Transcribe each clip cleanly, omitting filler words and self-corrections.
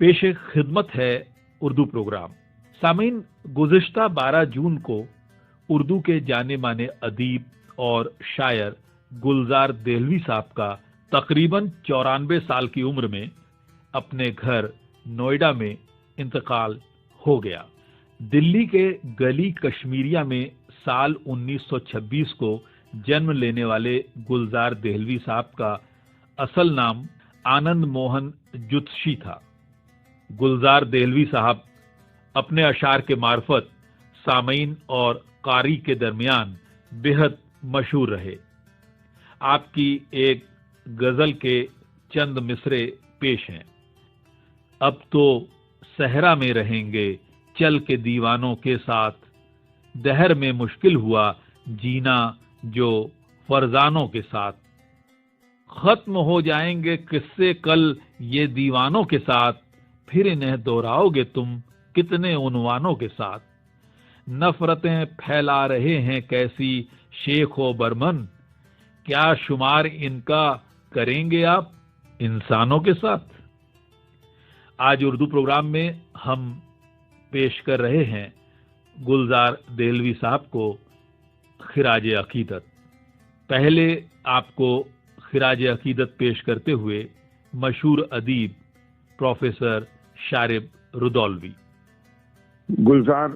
پیش خدمت ہے اردو پروگرام۔ سامعین، گزشتہ 12 جون کو اردو کے جانے مانے ادیب اور شاعر گلزار دہلوی صاحب کا تقریباً 94 سال کی عمر میں اپنے گھر نوئیڈا میں انتقال ہو گیا۔ دلی کے گلی کشمیریہ میں سال 1926 کو جنم لینے والے گلزار دہلوی صاحب کا اصل نام آنند موہن جوتشی تھا۔ گلزار دہلوی صاحب اپنے اشعار کے معرفت سامعین اور قاری کے درمیان بہت مشہور رہے۔ آپ کی ایک غزل کے چند مصرے پیش ہیں۔ اب تو صحرا میں رہیں گے چل کے دیوانوں کے ساتھ، دہر میں مشکل ہوا جینا جو فرزانوں کے ساتھ، ختم ہو جائیں گے قصے کل یہ دیوانوں کے ساتھ، پھر انہیں دہراؤ گے تم کتنے عنوانوں کے ساتھ، نفرتیں پھیلا رہے ہیں کیسی شیخ و برمن، کیا شمار ان کا کریں گے آپ انسانوں کے ساتھ۔ آج اردو پروگرام میں ہم پیش کر رہے ہیں گلزار دہلوی صاحب کو خراج عقیدت۔ پہلے آپ کو خراج عقیدت پیش کرتے ہوئے مشہور ادیب پروفیسر شارب رودولوی۔ گلزار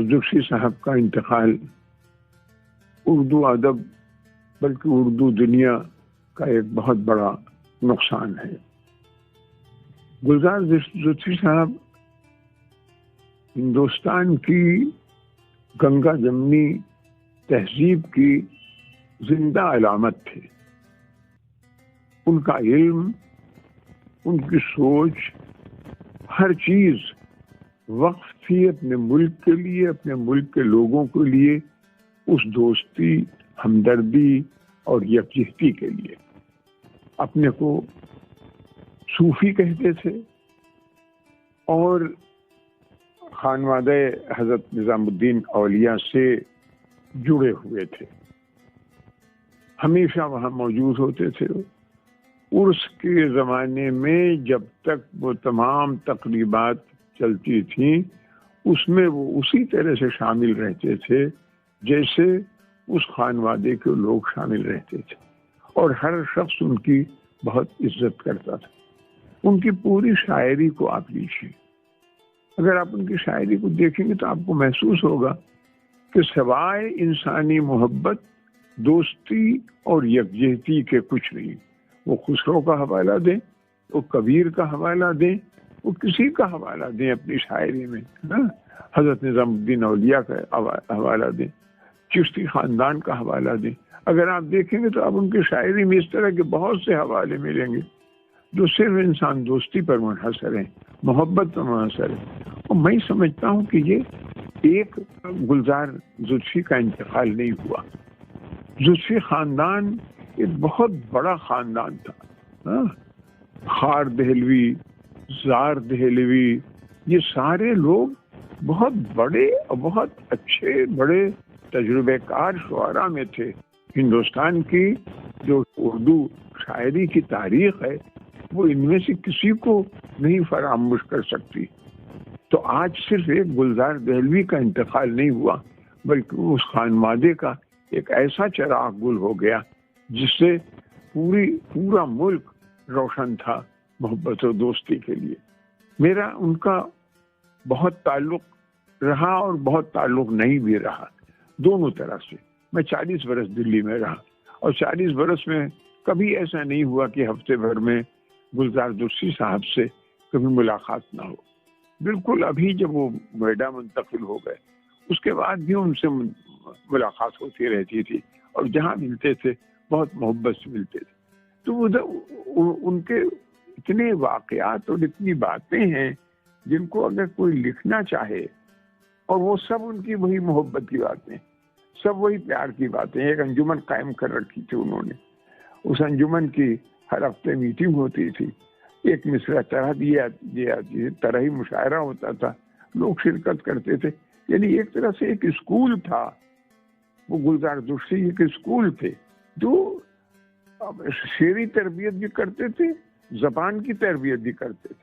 جوتشی صاحب کا انتقال اردو ادب بلکہ اردو دنیا کا ایک بہت بڑا نقصان ہے۔ گلزار جوتشی صاحب ہندوستان کی گنگا جمنی تہذیب کی زندہ علامت تھے۔ ان کا علم، ان کی سوچ، ہر چیز وقف تھی اپنے ملک کے لیے، اپنے ملک کے لوگوں کے لیے، اس دوستی، ہمدردی اور یکجہتی کے لیے۔ اپنے کو صوفی کہتے تھے اور خانوادہ حضرت نظام الدین اولیاء سے جڑے ہوئے تھے، ہمیشہ وہاں موجود ہوتے تھے۔ عرس کے زمانے میں جب تک وہ تمام تقریبات چلتی تھیں اس میں وہ اسی طرح سے شامل رہتے تھے جیسے اس خانوادے کے لوگ شامل رہتے تھے، اور ہر شخص ان کی بہت عزت کرتا تھا۔ ان کی پوری شاعری کو آپ لیجیے، اگر آپ ان کی شاعری کو دیکھیں گے تو آپ کو محسوس ہوگا کہ سوائے انسانی محبت، دوستی اور یکجہتی کے کچھ نہیں۔ وہ خسرو کا حوالہ دیں، وہ کبیر کا حوالہ دیں، وہ کسی کا حوالہ دیں اپنی شاعری میں، حضرت نظام الدین اولیاء کا حوالہ دیں، چشتی خاندان کا حوالہ دیں، اگر آپ دیکھیں گے تو آپ ان کی شاعری میں اس طرح کے بہت سے حوالے ملیں گے جو صرف انسان دوستی پر منحصر ہیں، محبت پر منحصر ہے۔ اور میں سمجھتا ہوں کہ یہ ایک گلزار جوتشی کا انتقال نہیں ہوا۔ جوتشی خاندان ایک بہت بڑا خاندان تھا۔ خار دہلوی، زار دہلوی، یہ سارے لوگ بہت بڑے اور بہت اچھے بڑے تجربے کار شعراء میں تھے۔ ہندوستان کی جو اردو شاعری کی تاریخ ہے وہ ان میں سے کسی کو نہیں فراموش کر سکتی۔ تو آج صرف ایک گلزار دہلوی کا انتقال نہیں ہوا بلکہ اس خانوادے کا ایک ایسا چراغ گل ہو گیا جس سے پورا ملک روشن تھا محبت و دوستی کے لیے۔ میرا ان کا بہت تعلق رہا اور بہت تعلق نہیں بھی رہا، دونوں طرح سے۔ میں 40 برس دلی میں رہا اور 40 برس میں کبھی ایسا نہیں ہوا کہ ہفتے بھر میں گلزار جوتشی صاحب سے کبھی ملاقات نہ ہو۔ بالکل ابھی جب وہ نوئیڈا منتقل ہو گئے اس کے بعد بھی ان سے ملاقات ہوتی رہتی تھی، اور جہاں ملتے تھے بہت محبت سے ملتے تھے۔ تو ان کے اتنے واقعات اور اتنی باتیں ہیں جن کو اگر کوئی لکھنا چاہے، اور وہ سب ان کی وہی محبت کی باتیں، سب وہی پیار کی باتیں۔ ایک انجمن قائم کر رکھی تھی انہوں نے، اس انجمن کی ہر ہفتے میٹنگ ہوتی تھی، ایک مصرع طرح طرح ہی مشاعرہ ہوتا تھا، لوگ شرکت کرتے تھے۔ یعنی ایک طرح سے ایک اسکول تھا وہ، گلزار جوتشی ایک اسکول تھے جو شعری تربیت بھی کرتے تھے، زبان کی تربیت بھی کرتے تھے۔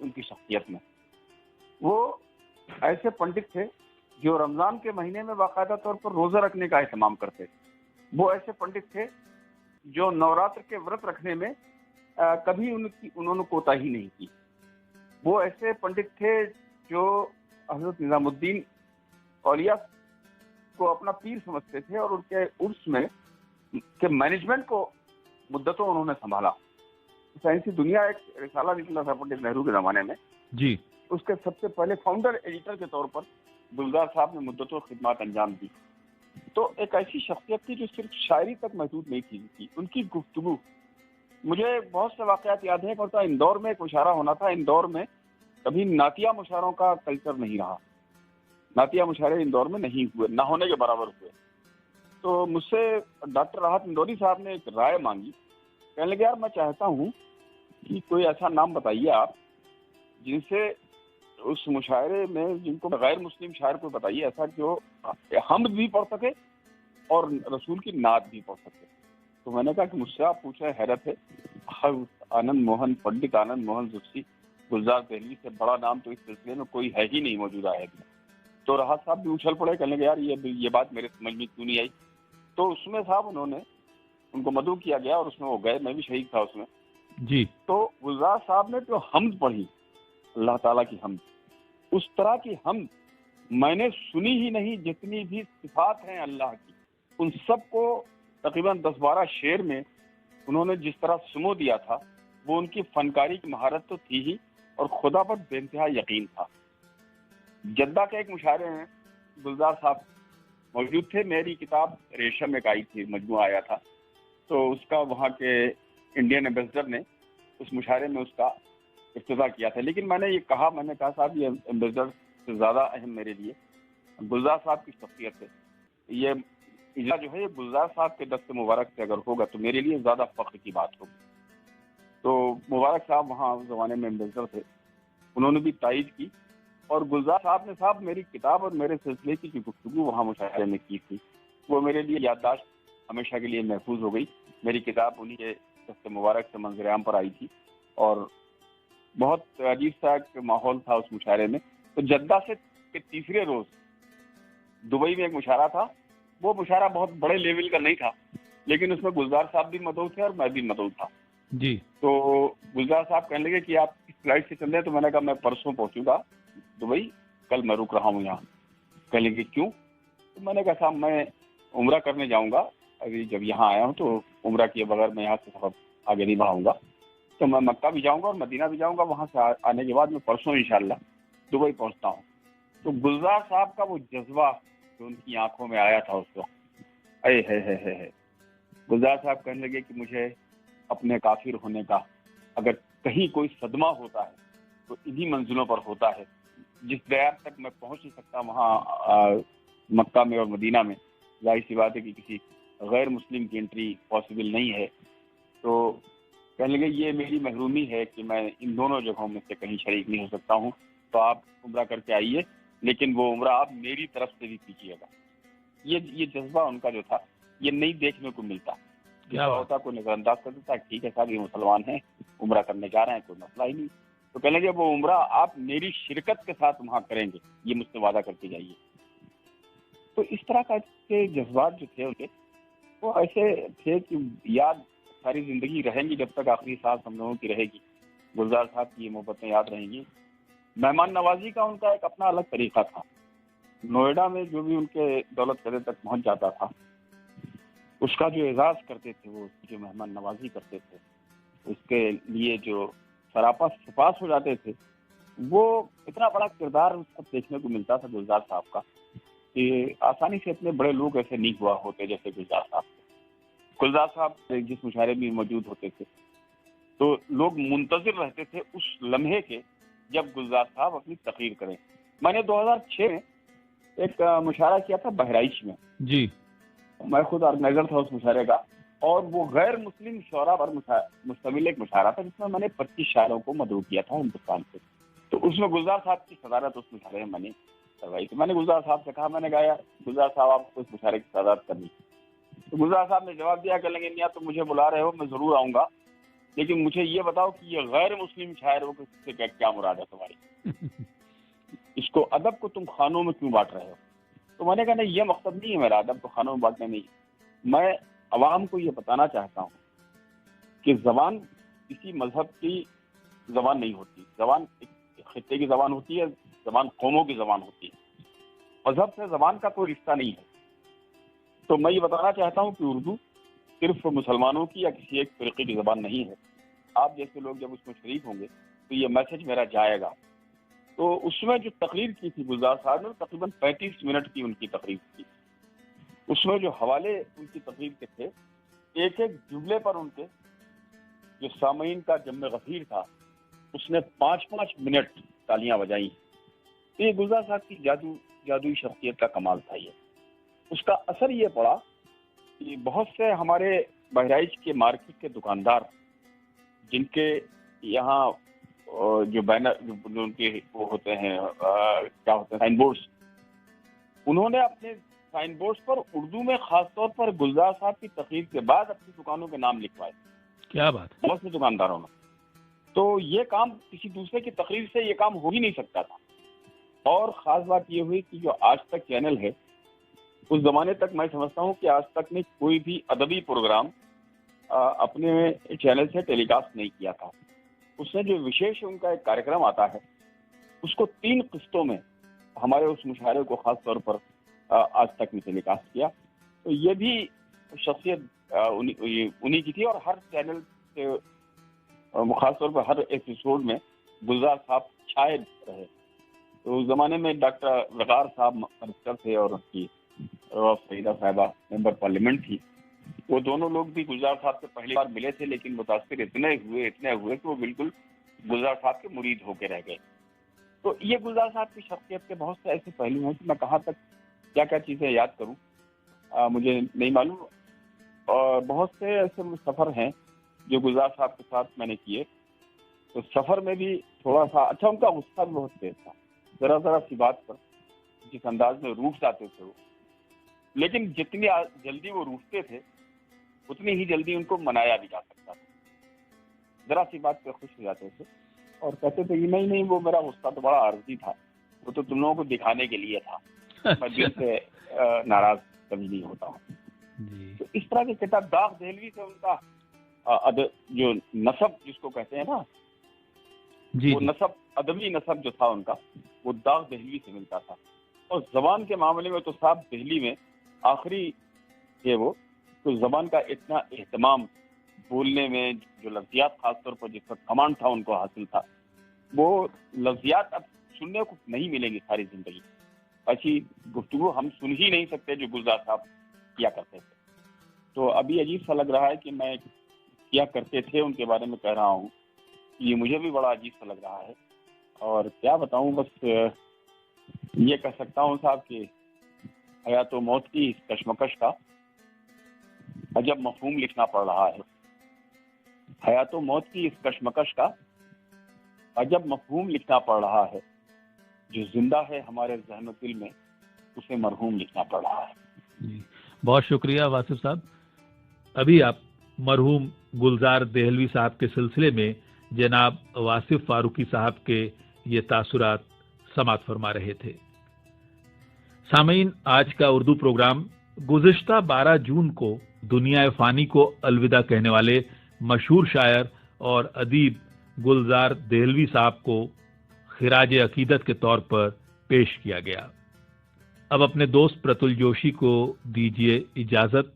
ان کی شخصیت میں. وہ ایسے پنڈت تھے جو رمضان کے مہینے میں باقاعدہ طور پر روزہ رکھنے کا اہتمام کرتے. وہ ایسے پنڈت تھے جو نوراتر کے ورت رکھنے میں کبھی انہوں نے کوتاہی نہیں کی. وہ ایسے پنڈت تھے جو حضرت نظام الدین اولیاء کو اپنا پیر سمجھتے تھے اور ان کے عرس میں کے مینجمنٹ کو مدتوں انہوں نے سنبھالا. سائنسی دنیا ایک رسالہ نکلا تھا پنڈت نہرو کے زمانے میں جی. اس کے سب سے پہلے فاؤنڈر ایڈیٹر کے طور پر گلزار صاحب نے مدتوں خدمات انجام دی. تو ایک ایسی شخصیت تھی جو صرف شاعری تک محدود نہیں تھی. ان کی گفتگو, مجھے بہت سے واقعات یاد ہیں. کہ اندور میں ایک مشاعرہ ہونا تھا. اندور میں کبھی نعتیہ مشاعروں کا کلچر نہیں رہا. نعتیہ مشاعرے اندور میں نہیں ہوئے, نہ ہونے کے برابر ہوئے. تو مجھ سے ڈاکٹر راحت اندوری صاحب نے ایک رائے مانگی. کہنے لگے یار میں چاہتا ہوں کہ کوئی ایسا نام بتائیے آپ جن سے اس مشاعرے میں, جن کو غیر مسلم شاعر کو بتائیے ایسا جو حمد بھی پڑھ سکے اور رسول کی نعت بھی پڑھ سکے. تو میں نے کہا کہ مجھ سے آپ پوچھیں حیرت ہے. آنند موہن, پنڈت آنند موہن زکسی, گلزار دہلوی سے بڑا نام تو اس سلسلے میں کوئی ہے ہی نہیں موجودہ ہے. تو راحت صاحب بھی اچھل پڑے, کہنے لگے یار یہ بات میرے سمجھ میں کیوں نہیں آئی. تو اس میں صاحب انہوں نے ان کو مدعو کیا گیا اور اس میں وہ گئے. میں بھی شہید تھا اس میں جی. تو گلزار صاحب نے جو حمد پڑھی, اللہ تعالیٰ کی حمد, اس طرح کی حمد میں نے سنی ہی نہیں. جتنی بھی صفات ہیں اللہ کی, ان سب کو تقریباً 10-12 شعر میں انہوں نے جس طرح سمو دیا تھا, وہ ان کی فنکاری کی مہارت تو تھی ہی اور خدا پر بے انتہا یقین تھا. جدہ کے ایک مشاعرے ہیں گلزار صاحب موجود تھے. میری کتاب ریشم ایک آئی تھی, مجموعہ آیا تھا, تو اس کا وہاں کے انڈین ایمبیسڈر نے اس مشاعرے میں اس کا افتتاح کیا تھا. لیکن میں نے کہا صاحب یہ ایمبیسڈر سے زیادہ اہم میرے لیے گلزار صاحب کی شخصیت ہے. یہ اجرا جو ہے یہ گلزار صاحب کے دست مبارک سے اگر ہوگا تو میرے لیے زیادہ فخر کی بات ہوگی. تو مبارک صاحب وہاں اس زمانے میں ایمبیسڈر تھے, انہوں نے بھی تائید کی. اور گلزار صاحب نے میری کتاب اور میرے سلسلے کی جو گفتگو وہاں مشاعرے میں کی تھی, وہ میرے لیے یادداشت ہمیشہ کے لیے محفوظ ہو گئی. میری کتاب انہی کے دست مبارک سے منظر عام پر آئی تھی اور بہت عجیب سا ایک ماحول تھا اس مشاعرے میں. تو جدہ سے کے تیسرے روز دبئی میں ایک مشاعرہ تھا. وہ مشاعرہ بہت بڑے لیول کا نہیں تھا, لیکن اس میں گلزار صاحب بھی مدعو تھے اور میں بھی مدعو تھا جی. تو گلزار صاحب کہنے لگے کہ آپ اس فلائٹ سے چل رہے ہیں. تو میں نے کہا میں پرسوں پہنچوں گا دبئی, کل میں رک رہا ہوں یہاں. کہنے لگے کیوں؟ تو میں نے کہا صاحب میں عمرہ کرنے جاؤں گا, ابھی جب یہاں آیا ہوں تو عمرہ کیے بغیر میں یہاں سے سفر آگے نہیں بڑھاؤں گا. تو میں مکہ بھی جاؤں گا اور مدینہ بھی جاؤں گا. وہاں سے آنے کے بعد میں پرسوں انشاءاللہ دبئی پہنچتا ہوں. تو گلزار صاحب کا وہ جذبہ جو ان کی آنکھوں میں آیا تھا اس وقت, اے ہے گلزار صاحب کہنے لگے کہ مجھے اپنے کافر ہونے کا اگر کہیں کوئی صدمہ ہوتا ہے تو انہی منزلوں پر ہوتا ہے. جس دیار تک میں پہنچ نہیں سکتا وہاں مکہ میں اور مدینہ میں, ظاہر سی بات ہے کہ کسی غیر مسلم کی انٹری پاسبل نہیں ہے. تو کہنے لگے یہ میری محرومی ہے کہ میں ان دونوں جگہوں میں سے کہیں شریک نہیں ہو سکتا ہوں. تو آپ عمرہ کر کے آئیے, لیکن وہ عمرہ آپ میری طرف سے بھی کیجیے گا. یہ جذبہ ان کا جو تھا یہ نہیں دیکھنے کو ملتا. ہوتا کوئی نظر انداز کر دیتا ہے, ٹھیک ہے صاحب یہ مسلمان ہیں عمرہ کرنے جا رہے ہیں, کوئی مسئلہ ہی نہیں. تو کہنے لگے وہ عمرہ آپ میری شرکت کے ساتھ وہاں کریں گے, یہ مجھ سے وعدہ کر کے جائیے. تو اس طرح کے جذبات جو تھے ان کے, وہ ایسے تھے کہ یاد ساری زندگی رہیں گی, جب تک آخری سانس ہم لوگوں کی رہے گی. گلزار صاحب کی یہ محبتیں یاد رہیں گی. مہمان نوازی کا ان کا ایک اپنا الگ طریقہ تھا. نوئیڈا میں جو بھی ان کے دولت قدر تک پہنچ جاتا تھا, اس کا جو اعزاز کرتے تھے, وہ جو مہمان نوازی کرتے تھے, اس کے لیے جو سراپا سپاس ہو جاتے تھے, وہ اتنا بڑا کردار اس کو دیکھنے کو ملتا تھا گلزار صاحب کا کہ آسانی سے اتنے بڑے لوگ ایسے نہیں ہوا ہوتے جیسے گلزار صاحب تھے. گلزار صاحب جس مشاعرے میں موجود ہوتے تھے تو لوگ منتظر رہتے تھے اس لمحے کے جب گلزار صاحب اپنی تقریر کریں. میں نے 2006 میں ایک مشاعرہ کیا تھا بہرائچ میں جی. میں خود آرگنائزر تھا اس مشاعرے کا, اور وہ غیر مسلم شعراء پر مشتمل ایک مشاعرہ تھا جس میں نے 25 شاعروں کو مدعو کیا تھا ہندوستان سے. تو اس میں گلزار صاحب کی صدارت اس مشاعرے میں نے کروائی. تو میں نے گلزار صاحب سے کہا, میں نے کہا یار گلزار صاحب آپ کو اس مشاعرے کی صدارت کرنی. تو گلزار صاحب نے جواب دیا کہ لیں گے میاں تم مجھے بلا رہے ہو, میں ضرور آؤں گا, لیکن مجھے یہ بتاؤ کہ یہ غیر مسلم شاعروں سے کیا مراد ہے تمہاری؟ اس کو ادب کو تم خانوں میں کیوں بانٹ رہے ہو؟ تو میں نے کہا نہیں، یہ مقصد نہیں ہے میرا، ادب کو خانوں میں بانٹنے نہیں، میں عوام کو یہ بتانا چاہتا ہوں کہ زبان کسی مذہب کی زبان نہیں ہوتی، زبان ایک خطے کی زبان ہوتی ہے، زبان قوموں کی زبان ہوتی ہے، مذہب سے زبان کا کوئی رشتہ نہیں ہے۔ تو میں یہ بتانا چاہتا ہوں کہ اردو صرف مسلمانوں کی یا کسی ایک فرقے کی زبان نہیں ہے۔ آپ جیسے لوگ جب اس میں شریک ہوں گے تو یہ میسج میرا جائے گا۔ تو اس میں جو تقریر کی تھی گلزار صاحب نے، تقریباً 35 منٹ کی ان کی تقریر تھی۔ اس میں جو حوالے ان کی تقریر کے تھے، ایک ایک جملے پر ان کے جو سامعین کا جم غفیر تھا، اس نے 5 منٹ تالیاں بجائیں۔ تو یہ گلزار صاحب کی جادوئی شخصیت کا کمال تھا۔ یہ اس کا اثر یہ پڑا کہ بہت سے ہمارے بہرائچ کے مارکیٹ کے دکاندار، جن کے یہاں جو بینر ان کے وہ ہوتے ہیں کیا ہوتے ہیں سائن بورڈز، انہوں نے اپنے سائن بورڈز پر اردو میں خاص طور پر گلزار صاحب کی تقریر کے بعد اپنی دکانوں کے نام لکھوائے۔ کیا بات ہے! بہت سے دکانداروں نے۔ تو یہ کام کسی دوسرے کی تقریر سے یہ کام ہو ہی نہیں سکتا تھا۔ اور خاص بات یہ ہوئی کہ جو آج تک چینل ہے، اس زمانے تک میں سمجھتا ہوں کہ آج تک نے کوئی بھی ادبی پروگرام اپنے چینل سے ٹیلی کاسٹ نہیں کیا تھا۔ اس نے جو وشیش ان کا ایک کارکرم آتا ہے، اس کو 3 قسطوں میں ہمارے اس مشاعرے کو خاص طور پر آج تک نے ٹیلی کاسٹ کیا۔ تو یہ بھی شخصیت انہی کی تھی، اور ہر چینل سے خاص طور پر ہر ایپیسوڈ میں گلزار صاحب چھائے رہے۔ تو اس زمانے میں ڈاکٹر وقار صاحب منسٹر تھے اور اس کی سعیدہ صاحبہ ممبر پارلیمنٹ تھی۔ وہ دونوں لوگ بھی گلزار صاحب سے پہلی بار ملے تھے، لیکن متاثر اتنے ہوئے کہ وہ بالکل گلزار صاحب کے مرید ہو کے رہ گئے۔ تو یہ گلزار صاحب کی شخصیت کے بہت سے ایسے پہلو ہیں کہ میں کہاں تک کیا کیا چیزیں یاد کروں مجھے نہیں معلوم۔ اور بہت سے ایسے سفر ہیں جو گلزار صاحب کے ساتھ میں نے کیے۔ تو سفر میں بھی تھوڑا سا اچھا، ان کا غصہ بھی بہت تیز تھا، ذرا سی بات پر جس انداز میں روٹھ جاتے تھے وہ، لیکن جتنی جلدی وہ روٹھتے تھے اتنی ہی جلدی ان کو منایا بھی جا سکتا تھا۔ ذرا سی بات پہ خوش ہو جاتے تھے اور کہتے تھے نہیں وہ میرا غصہ تو بڑا عارضی تھا، وہ تو تم لوگوں کو دکھانے کے لیے تھا، میں دل سے ناراض کبھی نہیں ہوتا ہوں۔ تو اس طرح کے کتاب داغ دہلوی سے ان کا جو نسب جس کو کہتے ہیں نا، وہ نسب، ادبی نسب جو تھا ان کا، وہ داغ دہلوی سے ملتا تھا۔ اور زبان کے معاملے میں تو صاحب دہلی میں آخری تھے وہ، تو زبان کا اتنا اہتمام، بولنے میں جو لفظیات خاص طور پر جس پر کمانڈ تھا ان کو حاصل تھا، وہ لفظیات اب سننے کو نہیں ملیں گی ساری زندگی۔ ایسی گفتگو ہم سن ہی نہیں سکتے جو گلزار صاحب کیا کرتے تھے۔ تو ابھی عجیب سا لگ رہا ہے کہ میں کیا کرتے تھے ان کے بارے میں کہہ رہا ہوں، یہ مجھے بھی بڑا عجیب سا لگ رہا ہے۔ اور کیا بتاؤں، بس یہ کہہ سکتا ہوں صاحب کہ حیات و موت کی اس کشمکش کا عجب مفہوم لکھنا پڑ رہا ہے۔ حیات و موت کی اس کشمکش کا عجب مفہوم لکھنا پڑ رہا ہے، جو زندہ ہے ہمارے ذہن و دل میں اسے مرحوم لکھنا پڑ رہا ہے۔ بہت شکریہ واصف صاحب۔ ابھی آپ مرحوم گلزار دہلوی صاحب کے سلسلے میں جناب واصف فاروقی صاحب کے یہ تاثرات سماعت فرما رہے تھے۔ سامعین، آج کا اردو پروگرام گزشتہ 12 جون کو دنیا فانی کو الوداع کہنے والے مشہور شاعر اور ادیب گلزار دہلوی صاحب کو خراج عقیدت کے طور پر پیش کیا گیا۔ اب اپنے دوست پرتل جوشی کو دیجیے اجازت۔